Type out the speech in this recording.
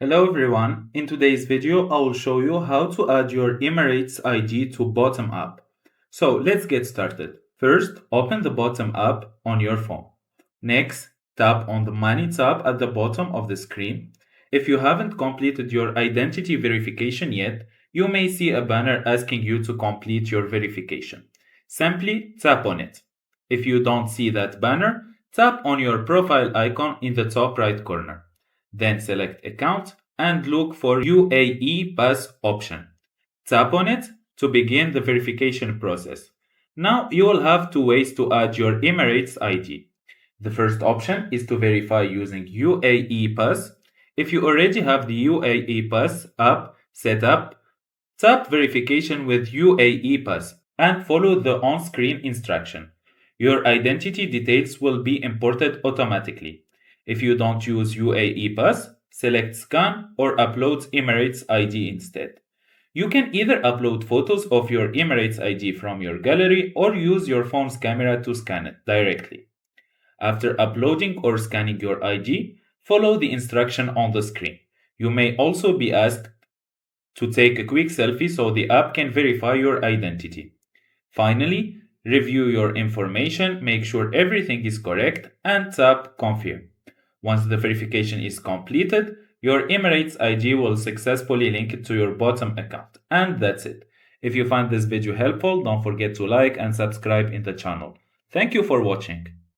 Hello everyone, in today's video I will show you how to add your Emirates ID to BOTIM app. So let's get started. First, open the BOTIM app on your phone. Next, tap on the Money tab at the bottom of the screen. If you haven't completed your identity verification yet, you may see a banner asking you to complete your verification. Simply tap on it. If you don't see that banner, tap on your profile icon in the top right corner. Then select Account and look for UAE Pass option. Tap on it to begin the verification process. Now you will have two ways to add your Emirates ID. The first option is to verify using UAE Pass. If you already have the UAE Pass app set up, tap verification with UAE Pass and follow the on-screen instruction. Your identity details will be imported automatically. If you don't use UAE Pass, select Scan or upload Emirates ID instead. You can either upload photos of your Emirates ID from your gallery or use your phone's camera to scan it directly. After uploading or scanning your ID, follow the instruction on the screen. You may also be asked to take a quick selfie so the app can verify your identity. Finally, review your information, make sure everything is correct, and tap Confirm. Once the verification is completed, your Emirates ID will successfully link it to your BOTIM account. And that's it. If you find this video helpful, don't forget to like and subscribe in the channel. Thank you for watching.